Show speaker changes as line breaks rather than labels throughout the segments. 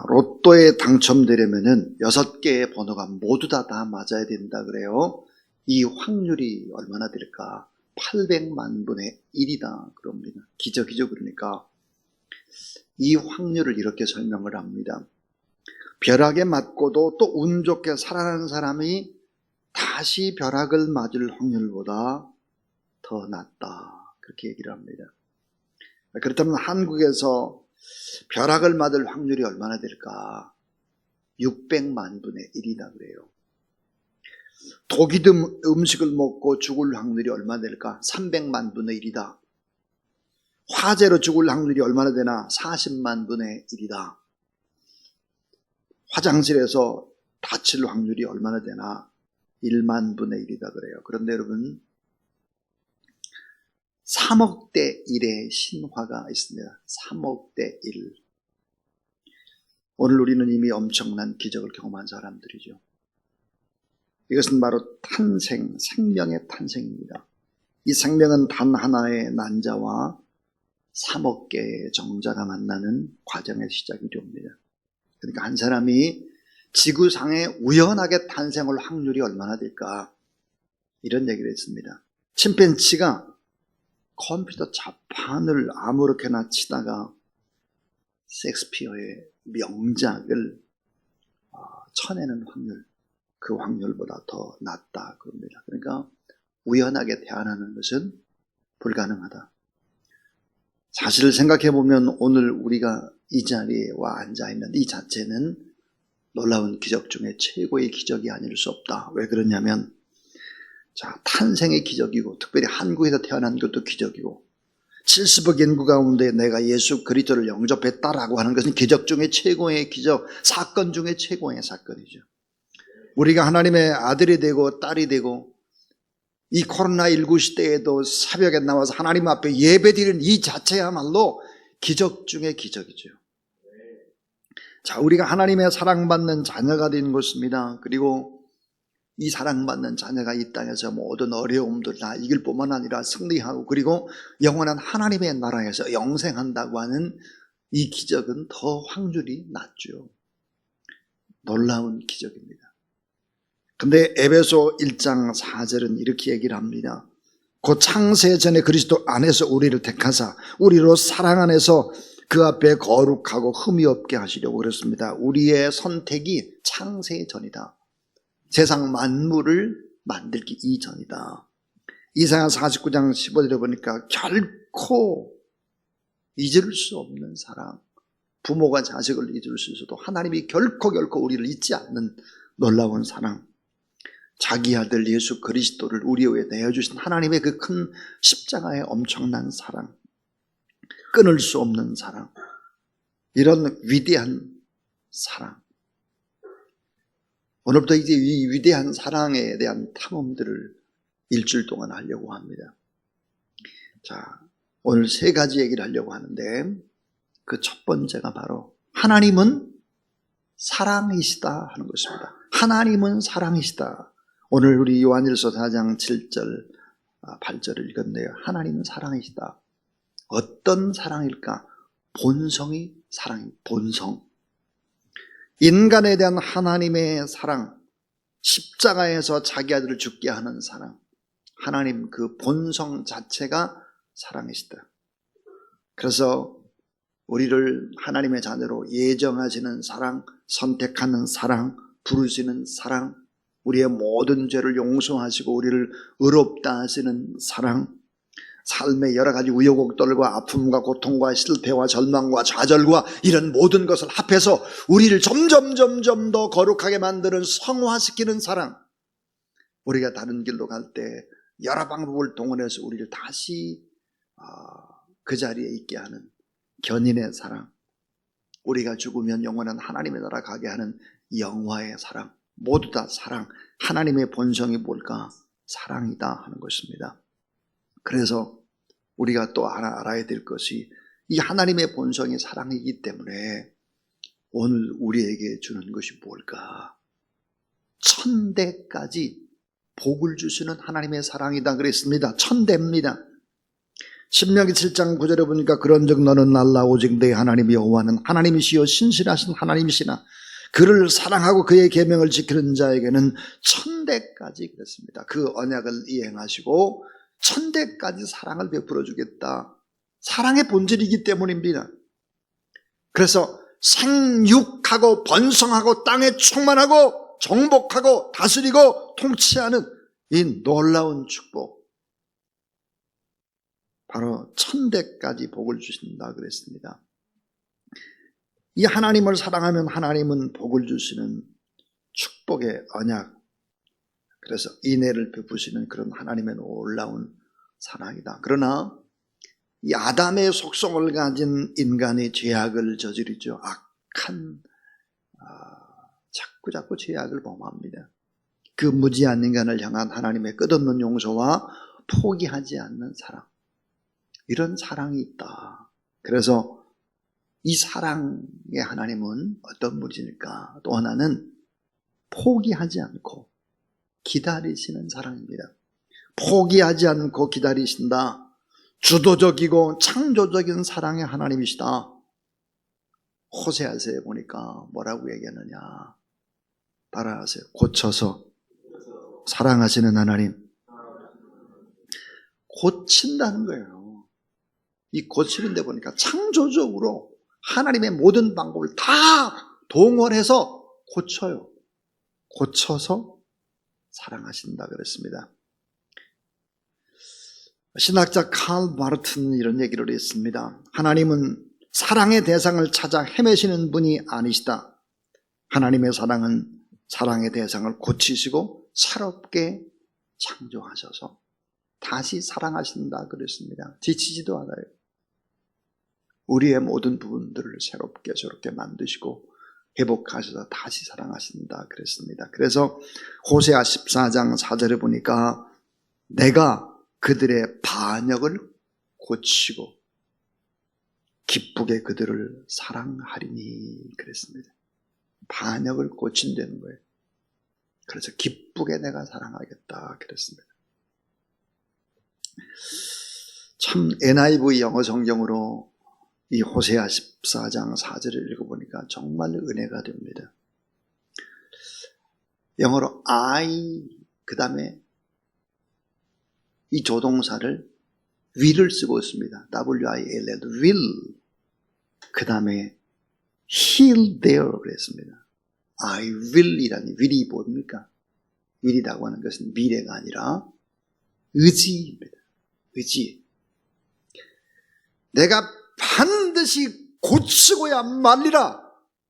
로또에 당첨되려면은 6개의 번호가 모두 다 맞아야 된다 그래요. 이 확률이 얼마나 될까? 800만 분의 1이다 그럽니다. 기적이죠. 그러니까 이 확률을 이렇게 설명을 합니다. 벼락에 맞고도 또 운 좋게 살아나는 사람이 다시 벼락을 맞을 확률보다 더 낮다, 그렇게 얘기를 합니다. 그렇다면 한국에서 벼락을 맞을 확률이 얼마나 될까? 600만 분의 1이다 그래요. 독이 든 음식을 먹고 죽을 확률이 얼마나 될까? 300만 분의 1이다. 화재로 죽을 확률이 얼마나 되나? 40만 분의 1이다. 화장실에서 다칠 확률이 얼마나 되나? 1만 분의 1이다 그래요. 그런데 여러분, 3억 대 1의 신화가 있습니다. 3억 대 1. 오늘 우리는 이미 엄청난 기적을 경험한 사람들이죠. 이것은 바로 탄생, 생명의 탄생입니다. 이 생명은 단 하나의 난자와 3억 개의 정자가 만나는 과정의 시작이 됩니다. 그러니까 한 사람이 지구상에 우연하게 탄생할 확률이 얼마나 될까? 이런 얘기를 했습니다. 침팬지가 컴퓨터 자판을 아무렇게나 치다가 셰익스피어의 명작을 쳐내는 확률, 그 확률보다 더 낮다 그럽니다. 그러니까 우연하게 태어나는 것은 불가능하다. 사실을 생각해 보면 오늘 우리가 이 자리에 와 앉아 있는 이 자체는 놀라운 기적 중에 최고의 기적이 아닐 수 없다. 왜 그러냐면, 자, 탄생의 기적이고, 특별히 한국에서 태어난 것도 기적이고, 70억 인구 가운데 내가 예수 그리스도를 영접했다라고 하는 것은 기적 중에 최고의 기적, 사건 중에 최고의 사건이죠. 우리가 하나님의 아들이 되고 딸이 되고, 이 코로나19 시대에도 새벽에 나와서 하나님 앞에 예배드리는 이 자체야말로 기적 중의 기적이죠. 자, 우리가 하나님의 사랑받는 자녀가 된 것입니다. 그리고 이 사랑받는 자녀가 이 땅에서 모든 어려움들 다 이길 뿐만 아니라 승리하고, 그리고 영원한 하나님의 나라에서 영생한다고 하는 이 기적은 더 확률이 낮죠. 놀라운 기적입니다. 근데 에베소 1장 4절은 이렇게 얘기를 합니다. 그 창세 전에 그리스도 안에서 우리를 택하사 우리로 사랑 안에서 그 앞에 거룩하고 흠이 없게 하시려고 그랬습니다. 우리의 선택이 창세 전이다. 세상 만물을 만들기 이전이다. 이사야 49장 15절에 보니까 결코 잊을 수 없는 사랑, 부모가 자식을 잊을 수 있어도 하나님이 결코 우리를 잊지 않는 놀라운 사랑, 자기 아들 예수 그리스도를 우리 위해 내어주신 하나님의 그 큰 십자가의 엄청난 사랑, 끊을 수 없는 사랑, 이런 위대한 사랑. 오늘부터 이제 이 위대한 사랑에 대한 탐험들을 일주일 동안 하려고 합니다. 자, 오늘 3가지 얘기를 하려고 하는데, 그 첫 번째가 바로 하나님은 사랑이시다 하는 것입니다. 하나님은 사랑이시다. 오늘 우리 요한일서 4장 7절 8절을 읽었는데요. 하나님은 사랑이시다. 어떤 사랑일까? 본성이 사랑입니다. 본성. 인간에 대한 하나님의 사랑, 십자가에서 자기 아들을 죽게 하는 사랑, 하나님 그 본성 자체가 사랑이시다. 그래서 우리를 하나님의 자녀로 예정하시는 사랑, 선택하는 사랑, 부르시는 사랑, 우리의 모든 죄를 용서하시고 우리를 의롭다 하시는 사랑, 삶의 여러 가지 우여곡절과 아픔과 고통과 실패와 절망과 좌절과 이런 모든 것을 합해서 우리를 점점 더 거룩하게 만드는 성화시키는 사랑, 우리가 다른 길로 갈 때 여러 방법을 동원해서 우리를 다시 그 자리에 있게 하는 견인의 사랑, 우리가 죽으면 영원한 하나님의 나라 가게 하는 영화의 사랑, 모두 다 사랑. 하나님의 본성이 뭘까? 사랑이다 하는 것입니다. 그래서 우리가 또 알아야 될 것이 이 하나님의 본성이 사랑이기 때문에 오늘 우리에게 주는 것이 뭘까? 천대까지 복을 주시는 하나님의 사랑이다 그랬습니다. 천대입니다. 신명기 7장 9절에 보니까 그런즉 너는 알라 오직 내 하나님 여호와는 하나님이시여 신실하신 하나님이시나 그를 사랑하고 그의 계명을 지키는 자에게는 천대까지 그랬습니다. 그 언약을 이행하시고 천대까지 사랑을 베풀어 주겠다. 사랑의 본질이기 때문입니다. 그래서 생육하고 번성하고 땅에 충만하고 정복하고 다스리고 통치하는 이 놀라운 축복, 바로 천대까지 복을 주신다 그랬습니다. 이 하나님을 사랑하면 하나님은 복을 주시는 축복의 언약, 그래서 인애를 베푸시는 그런 하나님의 놀라운 사랑이다. 그러나 이 아담의 속성을 가진 인간이 죄악을 저지르죠. 악한, 자꾸 죄악을 범합니다. 그 무지한 인간을 향한 하나님의 끝없는 용서와 포기하지 않는 사랑, 이런 사랑이 있다. 그래서 이 사랑의 하나님은 어떤 분이실까? 또 하나는 포기하지 않고 기다리시는 사랑입니다. 포기하지 않고 기다리신다. 주도적이고 창조적인 사랑의 하나님이시다. 호세아서에 보니까 뭐라고 얘기하느냐? 따라하세요. 고쳐서 사랑하시는 하나님. 고친다는 거예요. 이 고치는 데 보니까 창조적으로 하나님의 모든 방법을 다 동원해서 고쳐요. 고쳐서 사랑하신다 그랬습니다. 신학자 칼 바르트는 이런 얘기를 했습니다. 하나님은 사랑의 대상을 찾아 헤매시는 분이 아니시다. 하나님의 사랑은 사랑의 대상을 고치시고 새롭게 창조하셔서 다시 사랑하신다 그랬습니다. 지치지도 않아요. 우리의 모든 부분들을 새롭게 저렇게 만드시고 회복하셔서 다시 사랑하신다 그랬습니다. 그래서 호세아 14장 4절에 보니까 내가 그들의 반역을 고치고 기쁘게 그들을 사랑하리니 그랬습니다. 반역을 고친다는 거예요. 그래서 기쁘게 내가 사랑하겠다 그랬습니다. 참 NIV 영어 성경으로 이 호세아 14장 4절을 읽어보니까 정말 은혜가 됩니다. 영어로 I, 그 다음에 이 조동사를 will을 쓰고 있습니다. W-I-L-L, will. 그 다음에 heal their 그랬습니다. I will이라니, will이 뭡니까? will이라고 하는 것은 미래가 아니라 의지입니다. 의지. 내가 반드시 고치고야 말리라.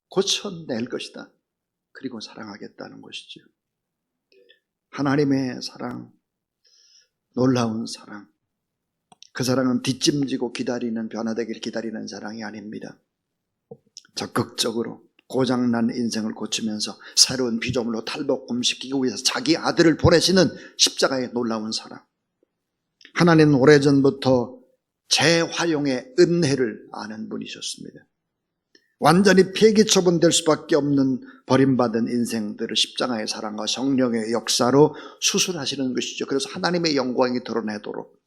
고쳐낼 것이다. 그리고 사랑하겠다는 것이죠. 하나님의 사랑, 놀라운 사랑. 그 사랑은 뒷짐지고 기다리는, 변화되기를 기다리는 사랑이 아닙니다. 적극적으로 고장난 인생을 고치면서 새로운 피조물로 탈복음시키기 위해서 자기 아들을 보내시는 십자가의 놀라운 사랑. 하나님은 오래전부터 재활용의 은혜를 아는 분이셨습니다. 완전히 폐기 처분될 수밖에 없는 버림받은 인생들을 십자가의 사랑과 성령의 역사로 수술하시는 것이죠. 그래서 하나님의 영광이 드러내도록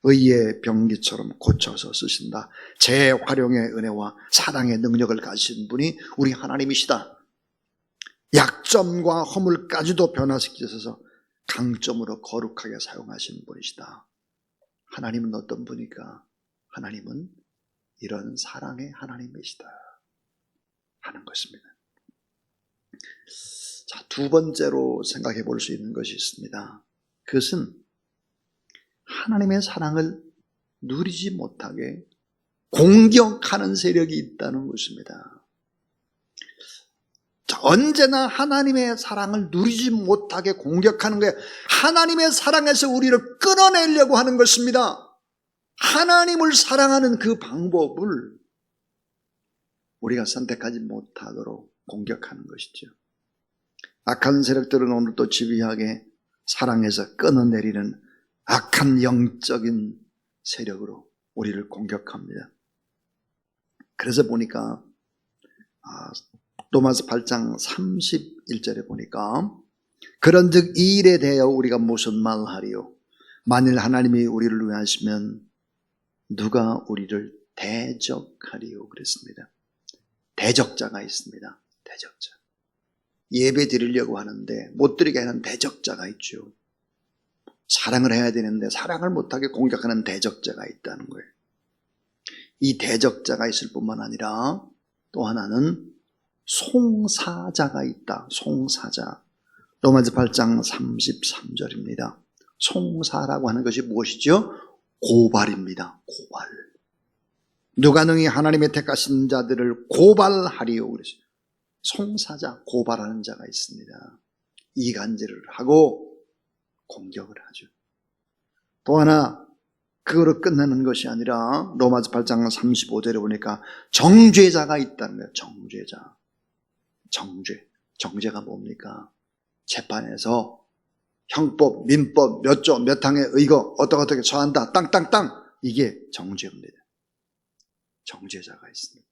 의의 병기처럼 고쳐서 쓰신다. 재활용의 은혜와 사랑의 능력을 가진 분이 우리 하나님이시다. 약점과 허물까지도 변화시키셔서 강점으로 거룩하게 사용하시는 분이시다. 하나님은 어떤 분일까? 하나님은 이런 사랑의 하나님이시다 하는 것입니다. 자, 두 번째로 생각해 볼 수 있는 것이 있습니다. 그것은 하나님의 사랑을 누리지 못하게 공격하는 세력이 있다는 것입니다. 자, 언제나 하나님의 사랑을 누리지 못하게 공격하는 거예요. 하나님의 사랑에서 우리를 끊어내려고 하는 것입니다. 하나님을 사랑하는 그 방법을 우리가 선택하지 못하도록 공격하는 것이죠. 악한 세력들은 오늘도 집요하게 사랑에서 끊어내리는 악한 영적인 세력으로 우리를 공격합니다. 그래서 보니까 로마서 8장 31절에 보니까 그런즉 이 일에 대하여 우리가 무슨 말하리요? 만일 하나님이 우리를 위하시면 누가 우리를 대적하리요 그랬습니다. 대적자가 있습니다. 대적자. 예배 드리려고 하는데 못 드리게 하는 대적자가 있죠. 사랑을 해야 되는데 사랑을 못하게 공격하는 대적자가 있다는 거예요. 이 대적자가 있을 뿐만 아니라 또 하나는 송사자가 있다. 송사자. 로마서 8장 33절입니다. 송사라고 하는 것이 무엇이죠? 고발입니다. 고발. 누가 능히 하나님의 택하신 자들을 고발하리요 그랬어요. 송사자, 고발하는 자가 있습니다. 이간질을 하고 공격을 하죠. 또 하나 그거로 끝나는 것이 아니라 로마서 8장 35절에 보니까 정죄자가 있다는 거예요. 정죄자. 정죄. 정죄가 뭡니까? 재판에서 형법, 민법, 몇 조, 몇 항의 의거, 어떻게 처한다, 땅땅땅. 이게 정죄입니다. 정죄자가 있습니다.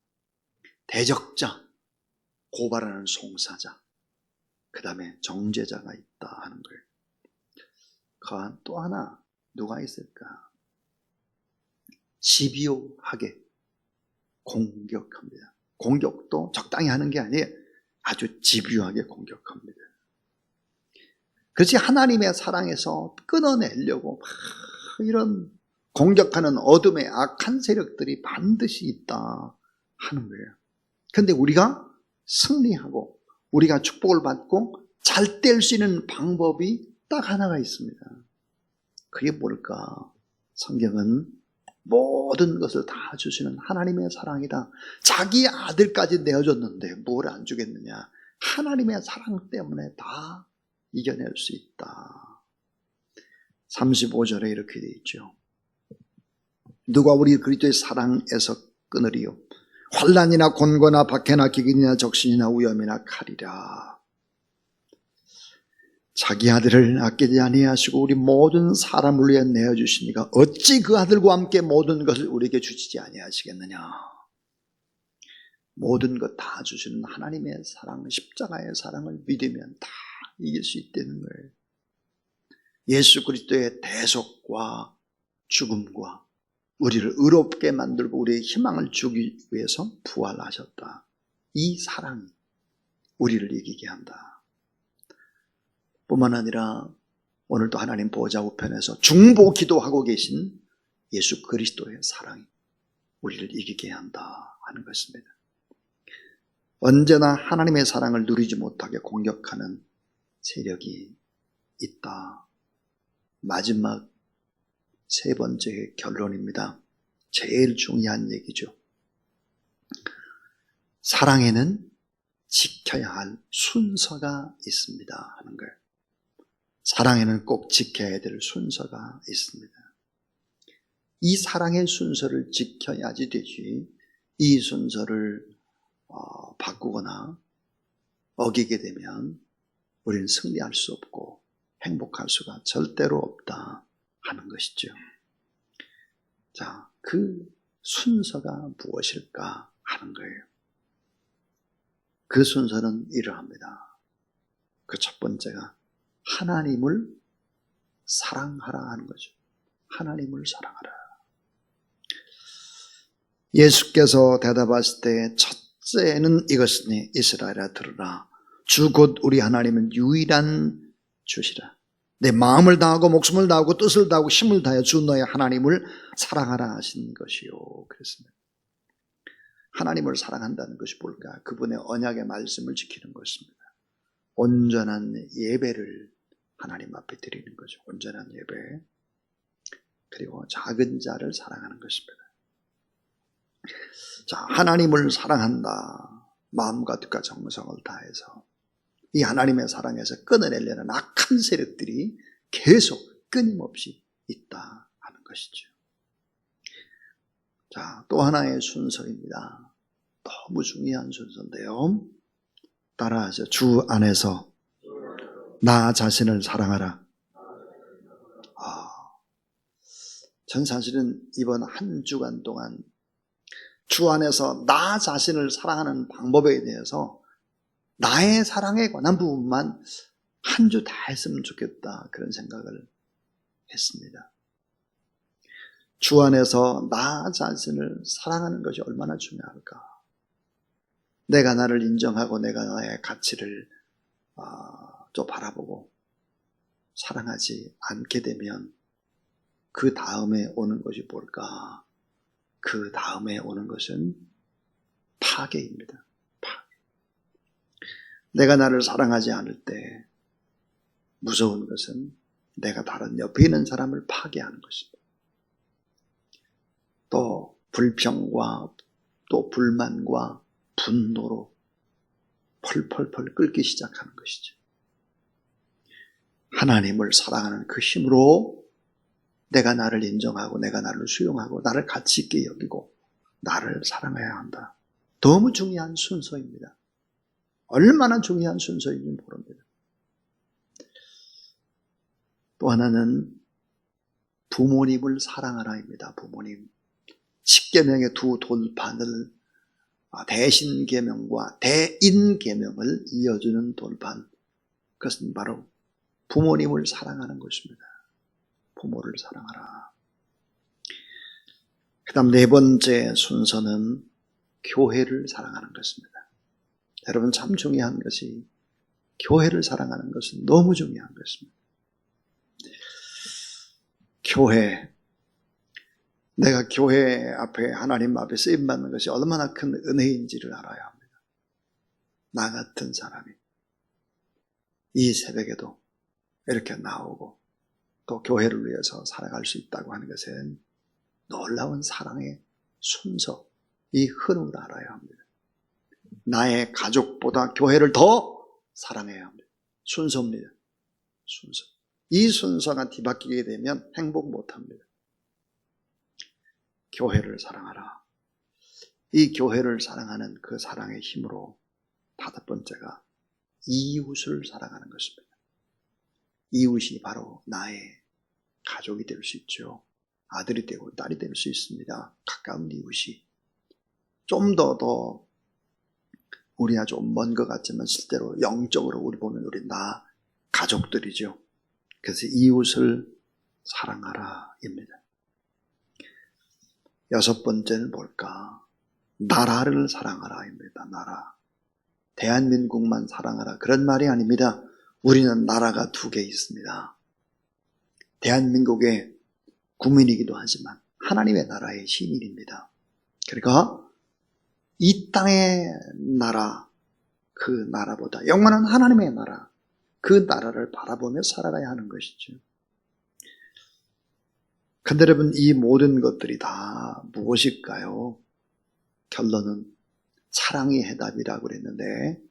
대적자, 고발하는 송사자, 그 다음에 정죄자가 있다 하는 거예요. 그 또 하나 누가 있을까? 집요하게 공격합니다. 공격도 적당히 하는 게 아니에요. 아주 집요하게 공격합니다. 그렇지 하나님의 사랑에서 끊어내려고 막 이런 공격하는 어둠의 악한 세력들이 반드시 있다 하는 거예요. 그런데 우리가 승리하고 우리가 축복을 받고 잘 뗄 수 있는 방법이 딱 하나가 있습니다. 그게 뭘까? 성경은 모든 것을 다 주시는 하나님의 사랑이다. 자기 아들까지 내어줬는데 뭘 안 주겠느냐? 하나님의 사랑 때문에 다 이겨낼 수 있다. 35절에 이렇게 되어 있죠. 누가 우리 그리스도의 사랑에서 끊으리요? 환난이나 곤고나 박해나 기근이나 적신이나 위험이나 칼이라. 자기 아들을 아끼지 아니하시고 우리 모든 사람을 위해 내어주시니까 어찌 그 아들과 함께 모든 것을 우리에게 주시지 아니하시겠느냐. 모든 것 다 주시는 하나님의 사랑, 십자가의 사랑을 믿으면 다 이길 수 있다는 거예요. 예수 그리스도의 대속과 죽음과 우리를 의롭게 만들고 우리의 희망을 주기 위해서 부활하셨다. 이 사랑이 우리를 이기게 한다. 뿐만 아니라 오늘도 하나님 보좌 우편에서 중보 기도하고 계신 예수 그리스도의 사랑이 우리를 이기게 한다 하는 것입니다. 언제나 하나님의 사랑을 누리지 못하게 공격하는 세력이 있다. 마지막 세 번째 결론입니다. 제일 중요한 얘기죠. 사랑에는 지켜야 할 순서가 있습니다 하는 거예요. 사랑에는 꼭 지켜야 될 순서가 있습니다. 이 사랑의 순서를 지켜야지 되지 이 순서를 바꾸거나 어기게 되면 우리는 승리할 수 없고 행복할 수가 절대로 없다 하는 것이죠. 자, 그 순서가 무엇일까 하는 거예요. 그 순서는 이러합니다. 그 첫 번째가 하나님을 사랑하라 하는 거죠. 하나님을 사랑하라. 예수께서 대답하실 때 첫째는 이것이니 이스라엘아 들으라. 주 곧 우리 하나님은 유일한 주시라. 내 마음을 다하고 목숨을 다하고 뜻을 다하고 힘을 다하여 주 너의 하나님을 사랑하라 하신 것이요. 그랬습니다. 하나님을 사랑한다는 것이 뭘까? 그분의 언약의 말씀을 지키는 것입니다. 온전한 예배를 하나님 앞에 드리는 거죠. 온전한 예배. 그리고 작은 자를 사랑하는 것입니다. 자, 하나님을 사랑한다. 마음과 뜻과 정성을 다해서 이 하나님의 사랑에서 끊어내려는 악한 세력들이 계속 끊임없이 있다 하는 것이죠. 자, 또 하나의 순서입니다. 너무 중요한 순서인데요. 따라하죠. 주 안에서 나 자신을 사랑하라. 전 사실은 이번 한 주간 동안 주 안에서 나 자신을 사랑하는 방법에 대해서 나의 사랑에 관한 부분만 한 주 다 했으면 좋겠다 그런 생각을 했습니다. 주 안에서 나 자신을 사랑하는 것이 얼마나 중요할까? 내가 나를 인정하고 내가 나의 가치를 좀 바라보고 사랑하지 않게 되면 그 다음에 오는 것이 뭘까? 그 다음에 오는 것은 파괴입니다. 파괴. 내가 나를 사랑하지 않을 때 무서운 것은 내가 다른 옆에 있는 사람을 파괴하는 것입니다. 또 불평과 또 불만과 분노로 펄펄펄 끓기 시작하는 것이죠. 하나님을 사랑하는 그 힘으로 내가 나를 인정하고 내가 나를 수용하고 나를 가치 있게 여기고 나를 사랑해야 한다. 너무 중요한 순서입니다. 얼마나 중요한 순서인지 모릅니다. 또 하나는 부모님을 사랑하라입니다. 부모님. 10계명의 두 돌판을 대신계명과 대인계명을 이어주는 돌판. 그것은 바로 부모님을 사랑하는 것입니다. 부모를 사랑하라. 그 다음 네 번째 순서는 교회를 사랑하는 것입니다. 여러분 참 중요한 것이 교회를 사랑하는 것은 너무 중요한 것입니다. 교회, 내가 교회 앞에 하나님 앞에 쓰임받는 것이 얼마나 큰 은혜인지를 알아야 합니다. 나 같은 사람이 이 새벽에도 이렇게 나오고 또 교회를 위해서 살아갈 수 있다고 하는 것은 놀라운 사랑의 순서, 이 흐름을 알아야 합니다. 나의 가족보다 교회를 더 사랑해야 합니다. 순서입니다. 순서. 이 순서가 뒤바뀌게 되면 행복 못합니다. 교회를 사랑하라. 이 교회를 사랑하는 그 사랑의 힘으로 다섯 번째가 이웃을 사랑하는 것입니다. 이웃이 바로 나의 가족이 될 수 있죠. 아들이 되고 딸이 될 수 있습니다. 가까운 이웃이. 좀 더 우리가 좀 먼 것 같지만 실제로 영적으로 우리 보면 우리 다 가족들이죠. 그래서 이웃을 사랑하라입니다. 여섯 번째는 뭘까? 나라를 사랑하라입니다. 나라. 대한민국만 사랑하라. 그런 말이 아닙니다. 우리는 나라가 두 개 있습니다. 대한민국의 국민이기도 하지만 하나님의 나라의 시민입니다. 그러니까 이 땅의 나라, 그 나라보다 영원한 하나님의 나라, 그 나라를 바라보며 살아가야 하는 것이죠. 근데 여러분 이 모든 것들이 다 무엇일까요? 결론은 사랑이 해답이라고 그랬는데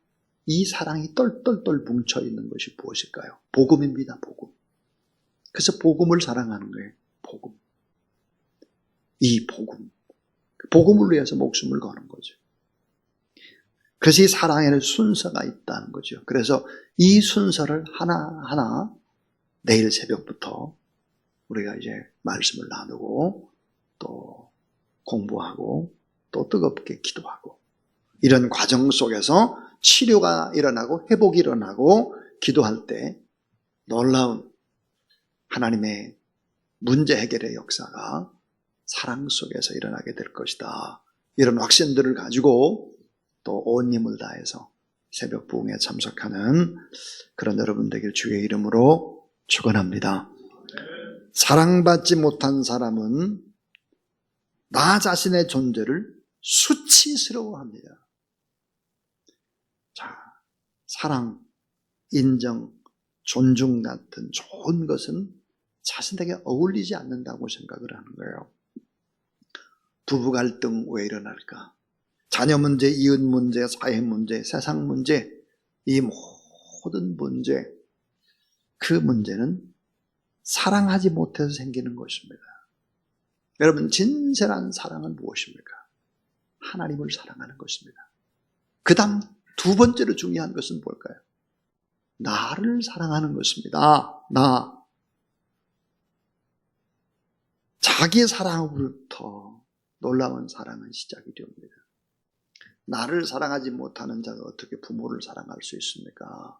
이 사랑이 똘똘똘 뭉쳐있는 것이 무엇일까요? 복음입니다. 복음. 그래서 복음을 사랑하는 거예요. 복음. 이 복음. 복음을 위해서 목숨을 거는 거죠. 그래서 이 사랑에는 순서가 있다는 거죠. 그래서 이 순서를 하나하나 내일 새벽부터 우리가 이제 말씀을 나누고 또 공부하고 또 뜨겁게 기도하고 이런 과정 속에서 치료가 일어나고 회복이 일어나고 기도할 때 놀라운 하나님의 문제 해결의 역사가 사랑 속에서 일어나게 될 것이다. 이런 확신들을 가지고 또 온 힘을 다해서 새벽 부흥에 참석하는 그런 여러분 되길 주의 이름으로 축원합니다. 사랑받지 못한 사람은 나 자신의 존재를 수치스러워합니다. 자, 사랑, 인정, 존중 같은 좋은 것은 자신에게 어울리지 않는다고 생각을 하는 거예요. 부부 갈등 왜 일어날까? 자녀 문제, 이웃 문제, 사회 문제, 세상 문제, 이 모든 문제, 그 문제는 사랑하지 못해서 생기는 것입니다. 여러분 진실한 사랑은 무엇입니까? 하나님을 사랑하는 것입니다. 그 다음 두 번째로 중요한 것은 뭘까요? 나를 사랑하는 것입니다. 나. 자기 사랑으로부터 놀라운 사랑은 시작이 됩니다. 나를 사랑하지 못하는 자가 어떻게 부모를 사랑할 수 있습니까?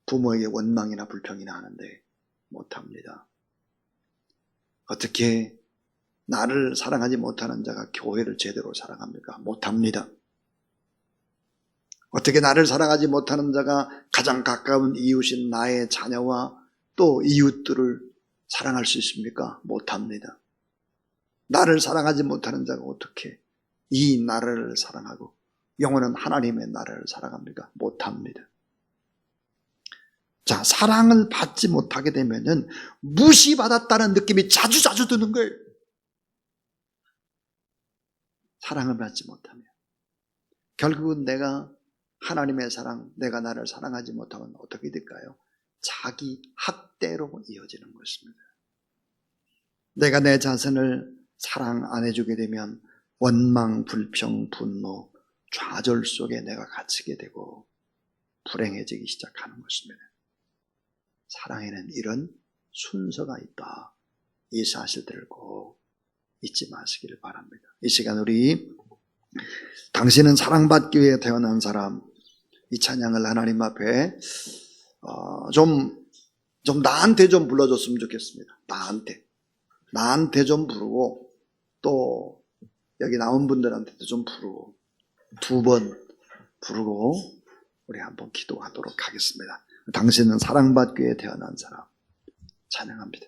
부모에게 원망이나 불평이나 하는데 못합니다. 어떻게 나를 사랑하지 못하는 자가 교회를 제대로 사랑합니까? 못합니다. 어떻게 나를 사랑하지 못하는 자가 가장 가까운 이웃인 나의 자녀와 또 이웃들을 사랑할 수 있습니까? 못합니다. 나를 사랑하지 못하는 자가 어떻게 이 나라를 사랑하고 영원한 하나님의 나라를 사랑합니까? 못합니다. 자, 사랑을 받지 못하게 되면은 무시받았다는 느낌이 자주 드는 거예요. 사랑을 받지 못하면. 결국은 내가 하나님의 사랑, 내가 나를 사랑하지 못하면 어떻게 될까요? 자기 학대로 이어지는 것입니다. 내가 내 자신을 사랑 안 해주게 되면 원망, 불평, 분노, 좌절 속에 내가 갇히게 되고 불행해지기 시작하는 것입니다. 사랑에는 이런 순서가 있다. 이 사실들을 꼭 잊지 마시기를 바랍니다. 이 시간 우리 당신은 사랑받기 위해 태어난 사람, 이 찬양을 하나님 앞에 좀 나한테 좀 불러줬으면 좋겠습니다. 나한테 좀 부르고 또 여기 나온 분들한테도 좀 부르고 2번 부르고 우리 한번 기도하도록 하겠습니다. 당신은 사랑받기 위해 태어난 사람 찬양합니다.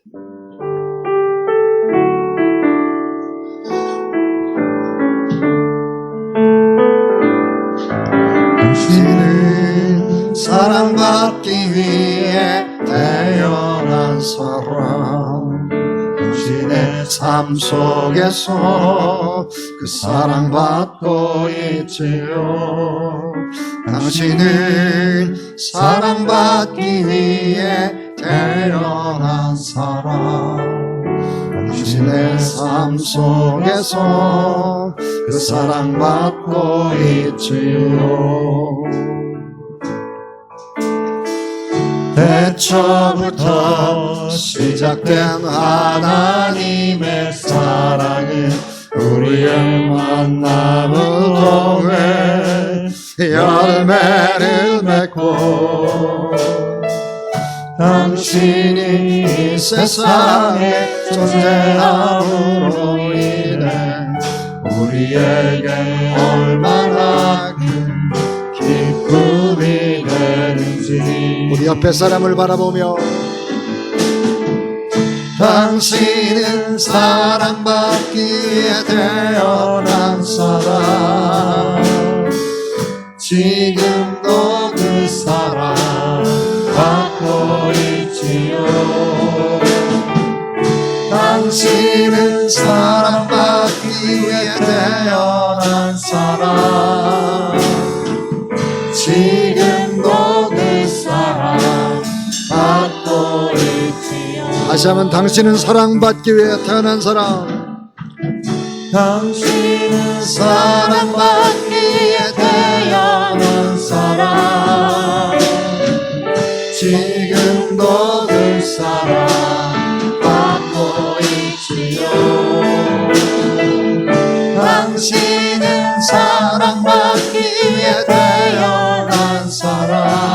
당신은 사랑받기 위해 태어난 사람, 당신의 삶 속에서 그 사랑받고 있지요. 당신은 사랑받기 위해 태어난 사람, 당신의 삶 속에서 그 사랑받고 있지요. 태초부터 시작된 하나님의 사랑은 우리의 만남을 통해 열매를 맺고, 당신이 이 세상에 존재함으로 인해 우리에게 얼마나 큰 기쁨이 되는지.
우리 옆에 사람을 바라보며
당신은 사랑받기 위해 태어난 사람, 지금도 그 사랑 받고 있지요. 당신은 사랑받기 위해 태어난 사람, 지금도 그 사랑 받고 있지요.
다시 한번 당신은 사랑받기 위해 태어난 사람,
당신은 사랑받기 위해 태어난 사람, 지금도 그 사랑 받고 있지요. 당신은 사랑받기 위해 태어난 사람,